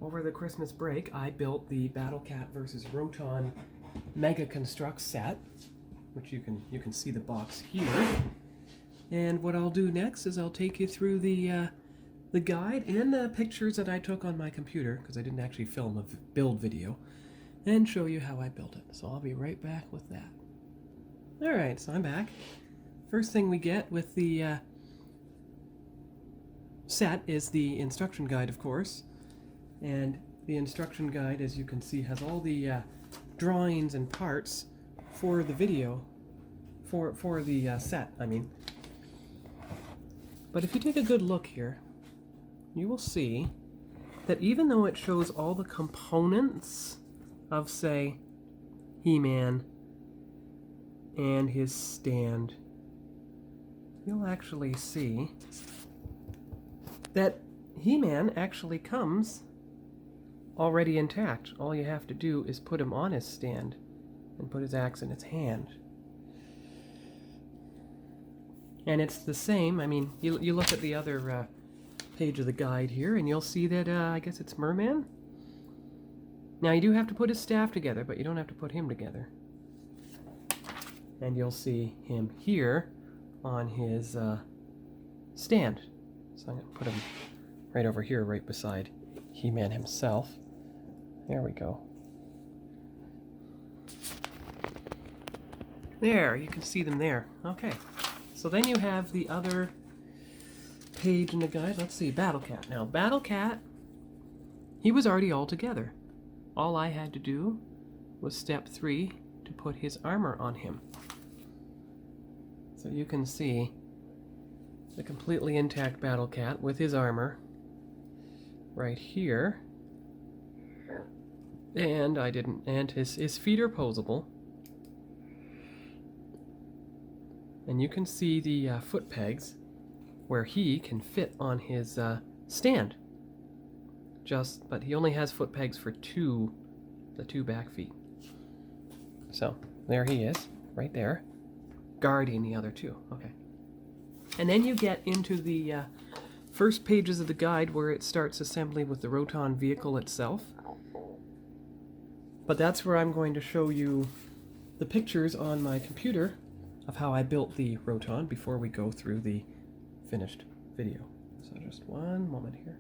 over the Christmas break, I built the Battlecat versus Roton Mega Construx set, which you can see the box here. And what I'll do next is I'll take you through the guide and the pictures that I took on my computer, because I didn't actually film a build video, and show you how I built it. So I'll be right back with that. Alright, so I'm back. First thing we get with the set is the instruction guide, of course. And the instruction guide, as you can see, has all the drawings and parts for the video, for the set, I mean. But if you take a good look here, you will see that even though it shows all the components of, say, He-Man and his stand, you'll actually see that He-Man actually comes already intact. All you have to do is put him on his stand and put his axe in his hand. And it's the same. I mean, you look at the other page of the guide here, and you'll see that, I guess it's Merman. Now, you do have to put his staff together, but you don't have to put him together. And you'll see him here on his stand. So I'm going to put him right over here, right beside He-Man himself. There we go. There, you can see them there. Okay. So then you have the other page in the guide. Let's see, Battlecat. Now, Battlecat, he was already all together. All I had to do was step 3 to put his armor on him. So you can see the completely intact Battlecat with his armor right here. And his feet are posable. And you can see the foot pegs where he can fit on his stand. But he only has foot pegs for the two back feet. So there he is, right there, guarding the other two. Okay. And then you get into the first pages of the guide where it starts assembly with the Roton vehicle itself. But that's where I'm going to show you the pictures on my computer of how I built the Roton before we go through the finished video. So just one moment here.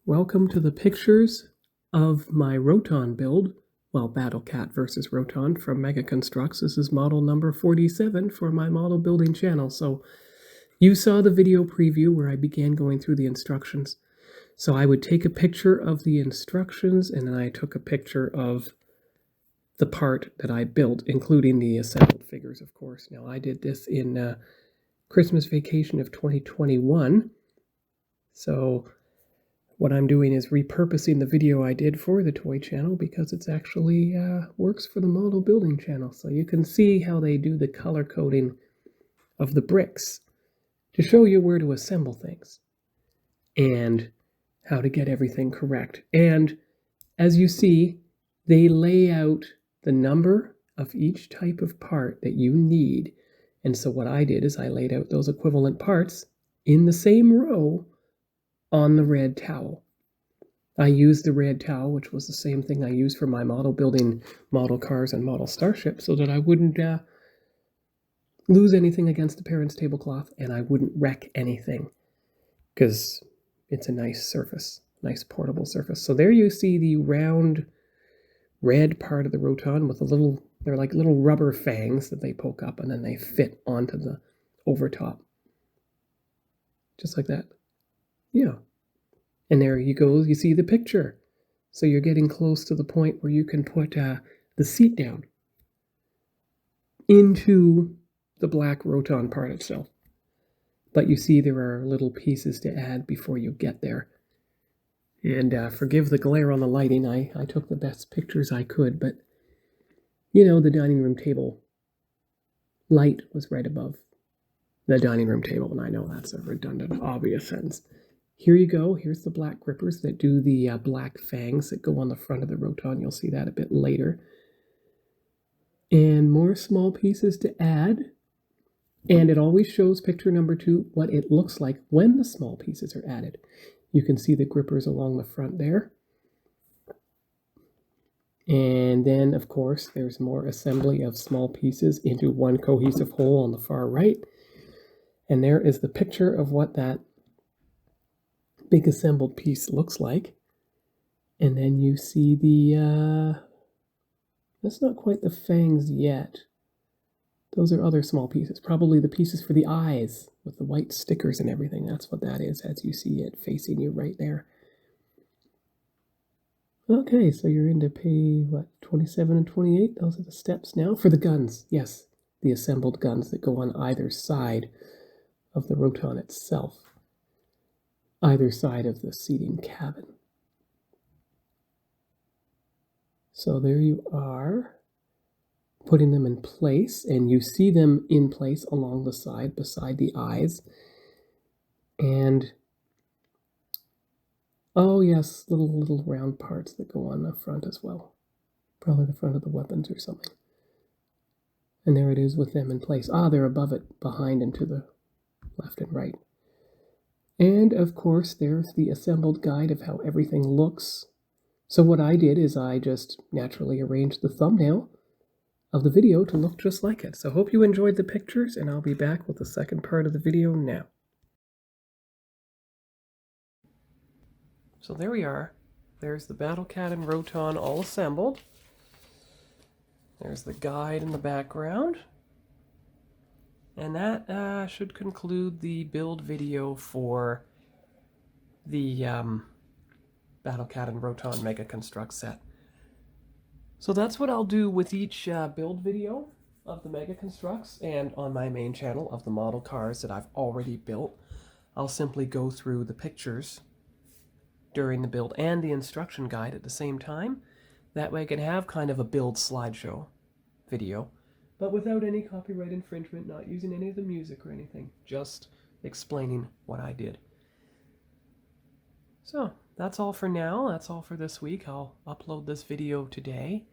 Welcome to the pictures of my Roton build, well, Battlecat versus Roton from Mega Construx. This is model number 47 for my model building channel. So you saw the video preview where I began going through the instructions. So I would take a picture of the instructions, and then I took a picture of the part that I built, including the assembled figures, of course. Now, I did this in Christmas vacation of 2021. So what I'm doing is repurposing the video I did for the toy channel because it's actually works for the model building channel. So you can see how they do the color coding of the bricks to show you where to assemble things and how to get everything correct. And as you see, they lay out the number of each type of part that you need. And so what I did is I laid out those equivalent parts in the same row on the red towel. I used the red towel, which was the same thing I used for my model building model cars and model starships, so that I wouldn't lose anything against the parents' tablecloth, and I wouldn't wreck anything, because it's a nice surface, nice portable surface. So there you see the round red part of the Roton with they're like little rubber fangs that they poke up and then they fit onto the overtop. Just like that. Yeah. And there you go, you see the picture. So you're getting close to the point where you can put the seat down into the black Roton part itself. But you see there are little pieces to add before you get there. And forgive the glare on the lighting. I took the best pictures I could, but, you know, the dining room table light was right above the dining room table, and I know that's a redundant, obvious sentence. Here you go. Here's the black grippers that do the black fangs that go on the front of the Roton. You'll see that a bit later. And more small pieces to add. And it always shows picture number 2 what it looks like when the small pieces are added. You can see the grippers along the front there. And then, of course, there's more assembly of small pieces into one cohesive whole on the far right. And there is the picture of what that big assembled piece looks like. And then you see the, that's not quite the fangs yet. Those are other small pieces, probably the pieces for the eyes with the white stickers and everything. That's what that is as you see it facing you right there. Okay, so you're into page, what, 27 and 28? Those are the steps now for the guns. Yes, the assembled guns that go on either side of the Roton itself, either side of the seating cabin. So there you are, putting them in place, and you see them in place along the side beside the eyes. And oh yes, little round parts that go on the front as well. Probably the front of the weapons or something. And there it is with them in place. Ah, they're above it, behind and to the left and right. And of course, there's the assembled guide of how everything looks. So what I did is I just naturally arranged the thumbnail of the video to look just like it. So hope you enjoyed the pictures, and I'll be back with the second part of the video now. So there we are. There's the Battle Cat and Roton all assembled. There's the guide in the background. And that should conclude the build video for the Battle Cat and Roton Mega Construx set. So that's what I'll do with each build video of the Mega Construx, and on my main channel of the model cars that I've already built, I'll simply go through the pictures during the build and the instruction guide at the same time. That way I can have kind of a build slideshow video, but without any copyright infringement, not using any of the music or anything, just explaining what I did. So that's all for now. That's all for this week. I'll upload this video today,